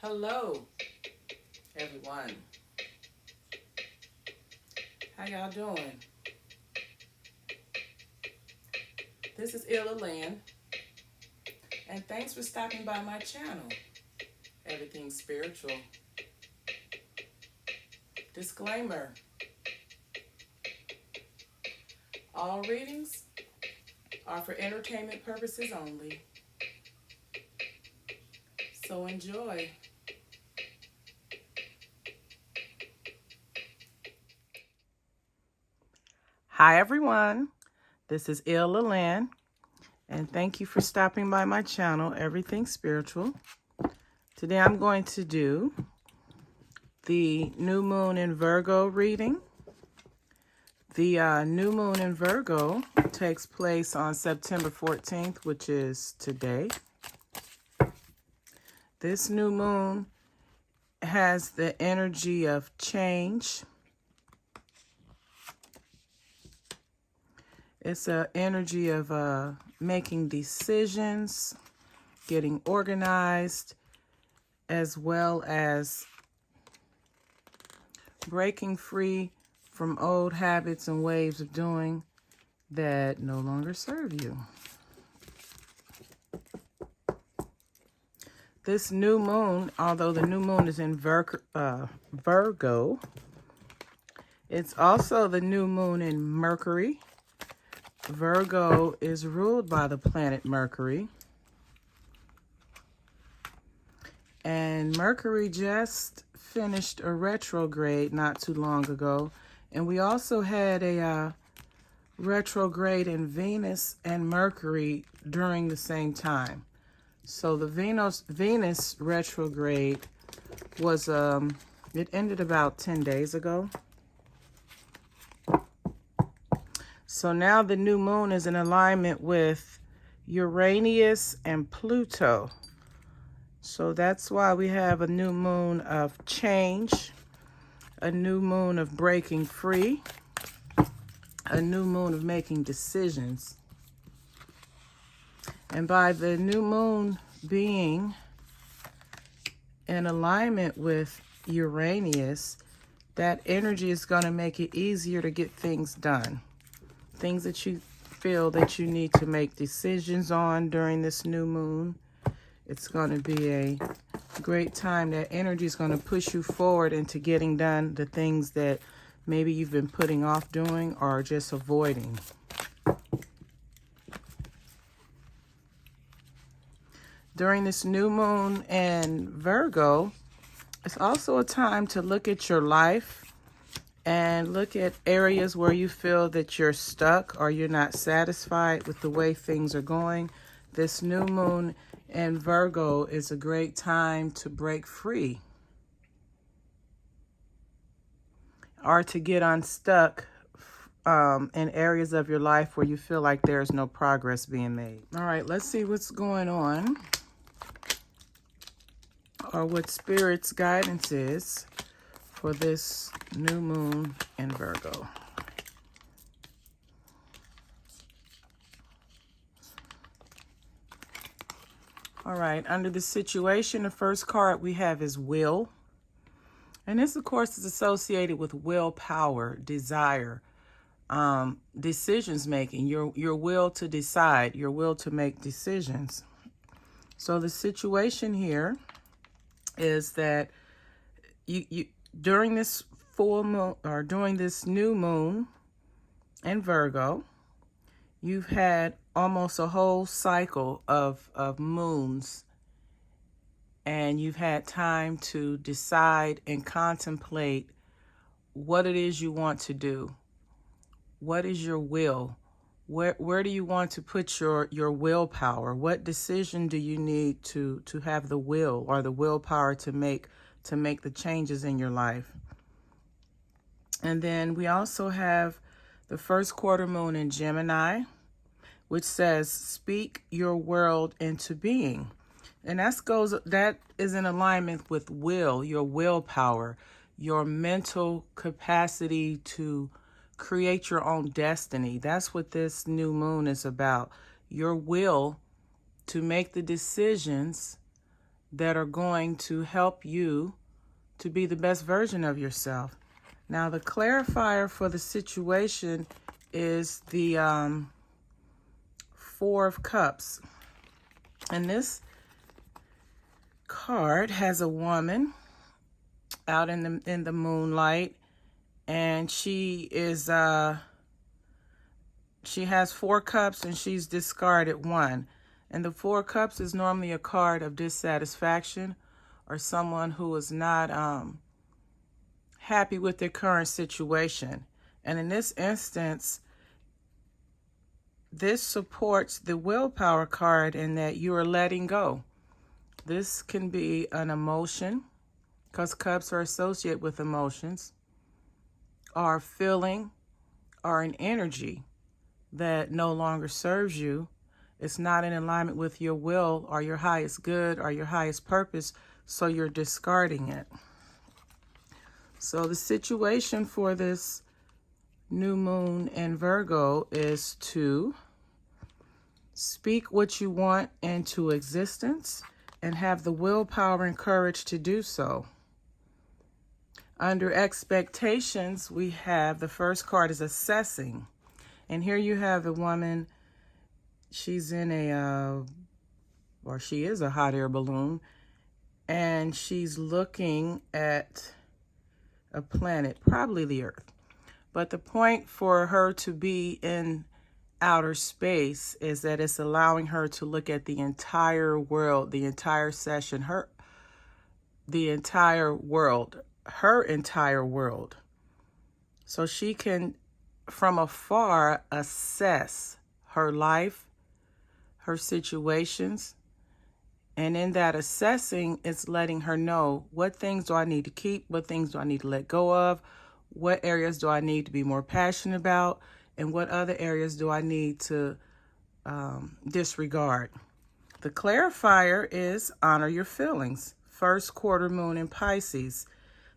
Hello, everyone. How y'all doing? This is Illa Lynn, and thanks for stopping by my channel, Everything Spiritual. Disclaimer, all readings are for entertainment purposes only, so enjoy. Hi, everyone. This is Illa Lynn, and thank you for stopping by my channel, Everything Spiritual. Today I'm going to do the New Moon in Virgo reading. The New Moon in Virgo takes place on September 14th, which is today. This new moon has the energy of change. It's an energy of making decisions, getting organized, as well as breaking free from old habits and ways of doing that no longer serve you. This new moon, although the new moon is in Virgo, it's also the new moon in Mercury. Virgo is ruled by the planet Mercury. And Mercury just finished a retrograde not too long ago. And we also had a retrograde in Venus and Mercury during the same time. So the Venus retrograde was, it ended about 10 days ago. So now the new moon is in alignment with Uranus and Pluto. So that's why we have a new moon of change, a new moon of breaking free, a new moon of making decisions. And by the new moon being in alignment with Uranus, that energy is going to make it easier to get things done. Things that you feel that you need to make decisions on during this new moon. It's going to be a great time. That energy is going to push you forward into getting done the things that maybe you've been putting off doing or just avoiding. During this new moon in Virgo, it's also a time to look at your life and look at areas where you feel that you're stuck or you're not satisfied with the way things are going. This new moon in Virgo is a great time to break free or to get unstuck in areas of your life where you feel like there's no progress being made. All right, let's see what's going on or what Spirit's guidance is for this new moon in Virgo. All right, under the situation, the first card we have is Will. And this, of course, is associated with willpower, desire, decisions making, your will to decide, your will to make decisions. So the situation here is that you during this full moon or during this new moon in Virgo, you've had almost a whole cycle of moons, and you've had time to decide and contemplate what it is you want to do. What is your will? Where do you want to put your willpower? What decision do you need to have the will or the willpower to make the changes in your life? And then we also have the first quarter moon in Gemini, which says, speak your world into being. And that is in alignment with will, your willpower, your mental capacity to create your own destiny. That's what this new moon is about. Your will to make the decisions that are going to help you to be the best version of yourself. Now, the clarifier for the situation is the Four of Cups. And this card has a woman out in the moonlight, and she has 4 cups and she's discarded 1. And the 4 cups is normally a card of dissatisfaction or someone who is not happy with their current situation. And in this instance, this supports the willpower card in that you are letting go. This can be an emotion, because cups are associated with emotions, or a feeling, or an energy that no longer serves you. It's not in alignment with your will or your highest good or your highest purpose, so you're discarding it. So the situation for this new moon in Virgo is to speak what you want into existence and have the willpower and courage to do so. Under expectations, we have the first card is assessing. And here you have a woman, she's in she is a hot air balloon, and she's looking at a planet, probably the Earth. But the point for her to be in outer space is that it's allowing her to look at the entire world, the entire session, her entire world. So she can, from afar, assess her life, her situations, and in that assessing, it's letting her know what things do I need to keep, what things do I need to let go of, what areas do I need to be more passionate about, and what other areas do I need to disregard. The clarifier is honor your feelings. First quarter moon in Pisces.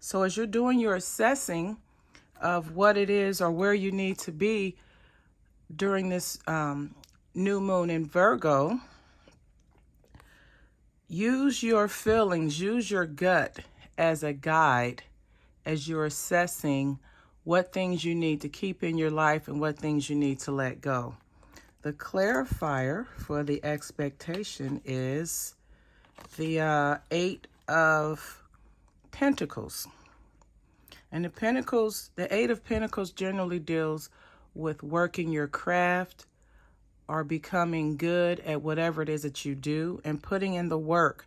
So as you're doing your assessing of what it is or where you need to be during this new moon in Virgo, use your feelings, use your gut as a guide as you're assessing what things you need to keep in your life and what things you need to let go. The clarifier for the expectation is the 8 of Pentacles. And the 8 of Pentacles generally deals with working your craft or becoming good at whatever it is that you do and putting in the work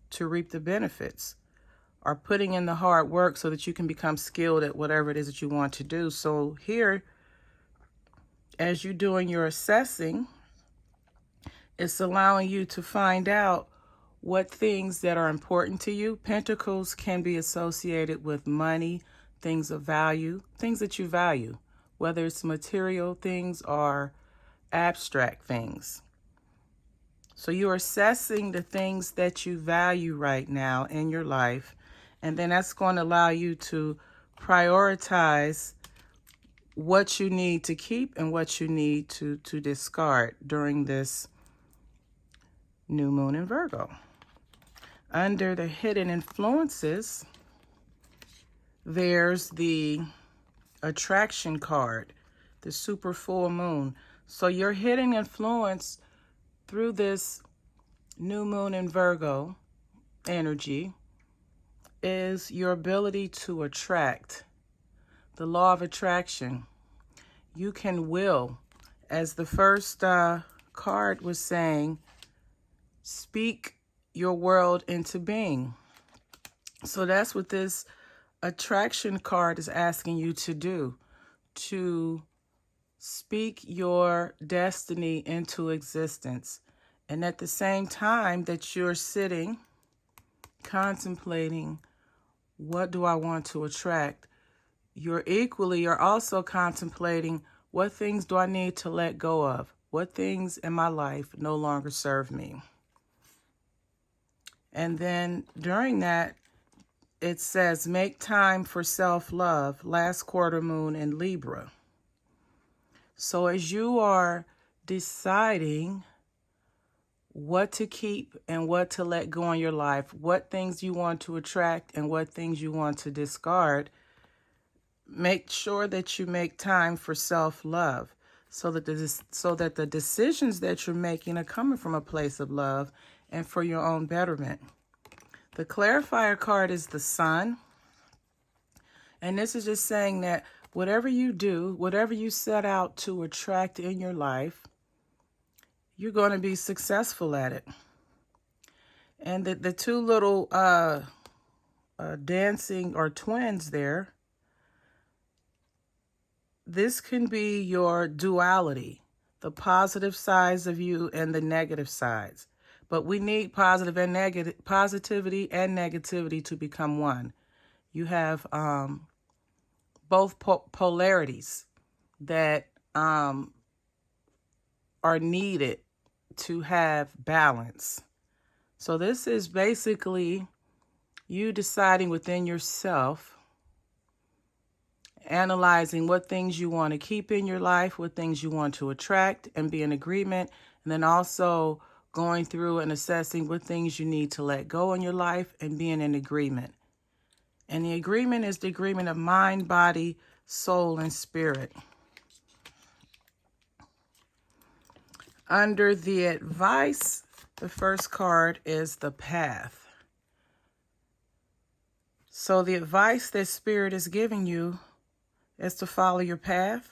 to reap the benefits, or putting in the hard work so that you can become skilled at whatever it is that you want to do. So here, as you're doing your assessing, it's allowing you to find out what things that are important to you. Pentacles can be associated with money, things of value, things that you value, whether it's material things or abstract things. So you're assessing the things that you value right now in your life, and then that's going to allow you to prioritize what you need to keep and what you need to discard during this new moon in Virgo. Under the hidden influences, there's the attraction card, the super full moon. So your hidden influence through this new moon in Virgo energy is your ability to attract. The law of attraction. You can will, as the first card was saying, speak your world into being. So that's what this attraction card is asking you to do, to speak your destiny into existence. And at the same time that you're sitting, contemplating, what do I want to attract? You're also contemplating, what things do I need to let go of? What things in my life no longer serve me? And then during that, it says, make time for self-love, last quarter moon in Libra. So as you are deciding what to keep and what to let go in your life, what things you want to attract and what things you want to discard. Make sure that you make time for self-love so that the decisions that you're making are coming from a place of love and for your own betterment. The clarifier card is the Sun. And this is just saying that whatever you do, whatever you set out to attract in your life, you're going to be successful at it. And the two little dancing or twins there, this can be your duality, the positive sides of you and the negative sides. But we need positivity and negativity to become one. You have both polarities that are needed to have balance. So this is basically you deciding within yourself, analyzing what things you want to keep in your life, what things you want to attract and be in agreement, and then also going through and assessing what things you need to let go in your life and being in agreement. And the agreement is the agreement of mind, body, soul, and spirit. Under the advice, the first card is the path. So the advice that Spirit is giving you is to follow your path.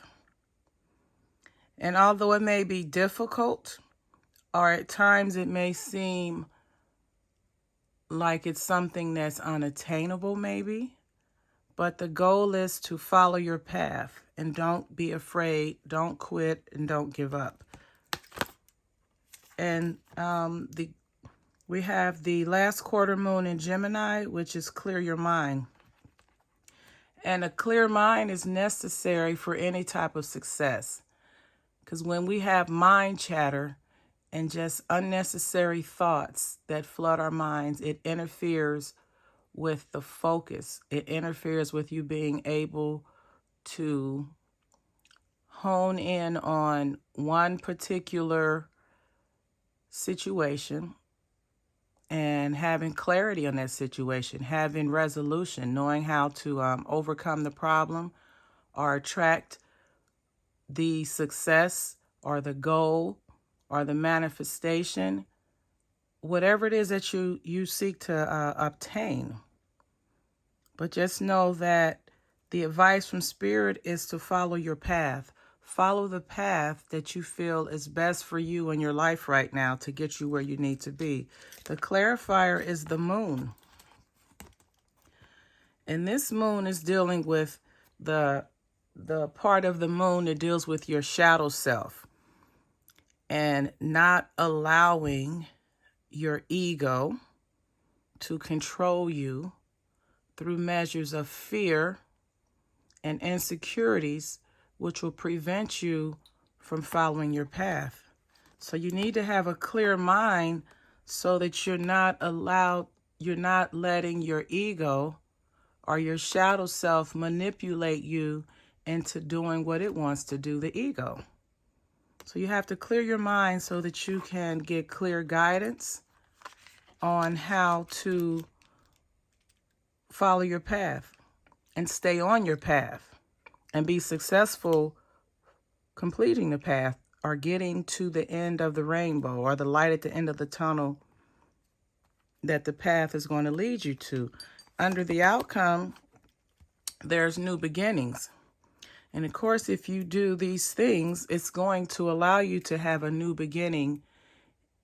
And although it may be difficult, or at times it may seem like it's something that's unattainable maybe, but the goal is to follow your path and don't be afraid, don't quit, and don't give up. And we have the last quarter moon in Gemini, which is clear your mind. And a clear mind is necessary for any type of success. Because when we have mind chatter and just unnecessary thoughts that flood our minds, it interferes with the focus. It interferes with you being able to hone in on one particular situation and having clarity on that situation, having resolution, knowing how to overcome the problem or attract the success or the goal or the manifestation, whatever it is that you seek to obtain. But just know that the advice from Spirit is to follow your path. Follow the path that you feel is best for you in your life right now to get you where you need to be. The clarifier is the moon. And this moon is dealing with the part of the moon that deals with your shadow self and not allowing your ego to control you through measures of fear and insecurities, which will prevent you from following your path. So you need to have a clear mind so that you're not letting your ego or your shadow self manipulate you into doing what it wants to do, the ego. So you have to clear your mind so that you can get clear guidance on how to follow your path and stay on your path and be successful completing the path or getting to the end of the rainbow or the light at the end of the tunnel that the path is going to lead you to. Under the outcome, there's new beginnings. And of course, if you do these things, it's going to allow you to have a new beginning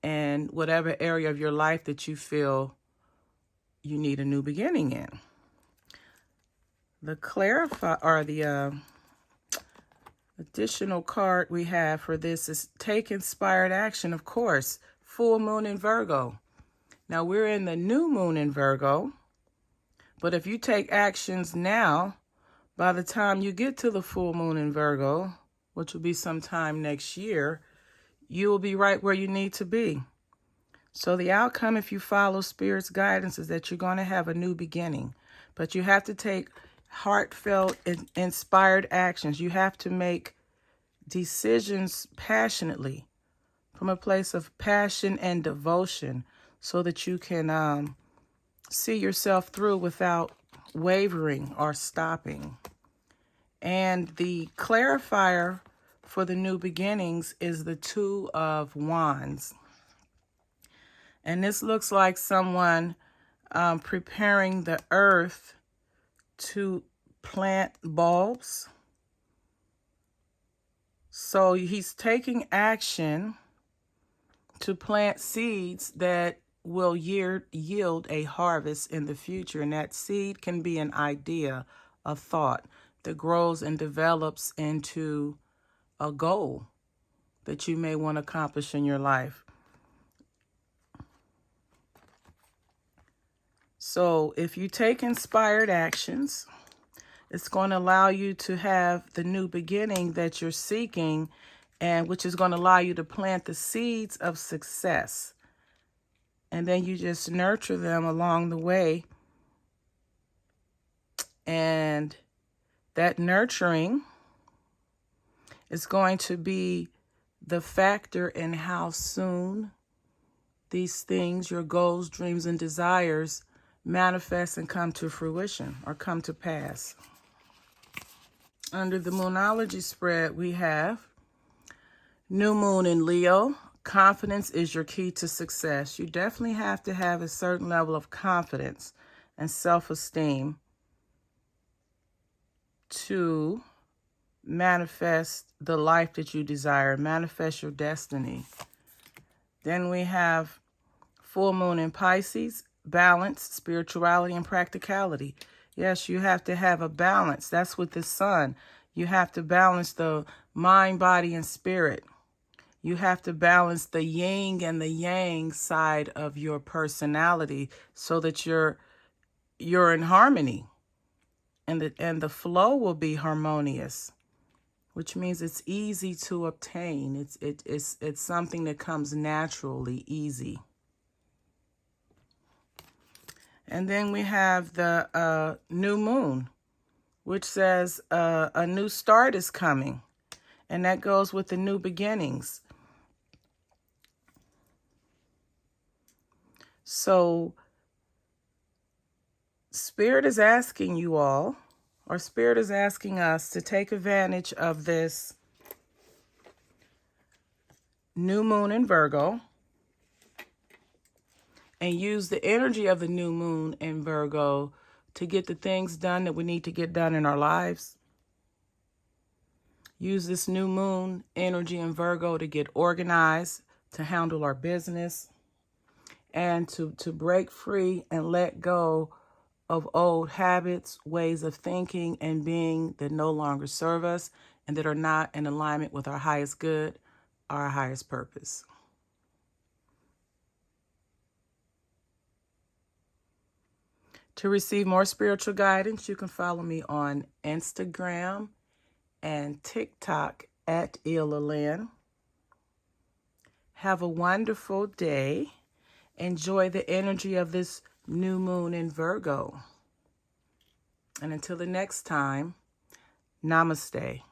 in whatever area of your life that you feel you need a new beginning in. The clarify or the additional card we have for this is take inspired action, of course. Full moon in Virgo. Now we're in the new moon in Virgo, but if you take actions now, by the time you get to the full moon in Virgo, which will be sometime next year, you will be right where you need to be. So the outcome, if you follow Spirit's guidance, is that you're going to have a new beginning. But you have to take heartfelt, inspired actions. You have to make decisions passionately, from a place of passion and devotion, so that you can see yourself through without wavering or stopping. And the clarifier for the new beginnings is the Two of Wands. And this looks like someone preparing the earth to plant bulbs. So he's taking action to plant seeds that will yield a harvest in the future. And that seed can be an idea, a thought that grows and develops into a goal that you may want to accomplish in your life. So if you take inspired actions, it's going to allow you to have the new beginning that you're seeking, and which is going to allow you to plant the seeds of success. And then you just nurture them along the way. And that nurturing is going to be the factor in how soon these things, your goals, dreams, and desires, manifest and come to fruition or come to pass. Under the Moonology spread, we have New Moon in Leo. Confidence is your key to success. You definitely have to have a certain level of confidence and self-esteem to manifest the life that you desire, manifest your destiny. Then we have Full Moon in Pisces. Balance, spirituality, and practicality. Yes, you have to have a balance. That's with the sun. You have to balance the mind, body, and spirit. You have to balance the yin and the yang side of your personality so that you're in harmony, and the flow will be harmonious, which means it's easy to obtain. It's something that comes naturally, easy. And then we have the new moon, which says a new start is coming. And that goes with the new beginnings. So Spirit is asking you all, or Spirit is asking us to take advantage of this new moon in Virgo and use the energy of the new moon in Virgo to get the things done that we need to get done in our lives. Use this new moon energy in Virgo to get organized, to handle our business, and to break free and let go of old habits, ways of thinking and being that no longer serve us and that are not in alignment with our highest good, our highest purpose. To receive more spiritual guidance, you can follow me on Instagram and TikTok at Ilalyn. Have a wonderful day. Enjoy the energy of this new moon in Virgo. And until the next time, namaste.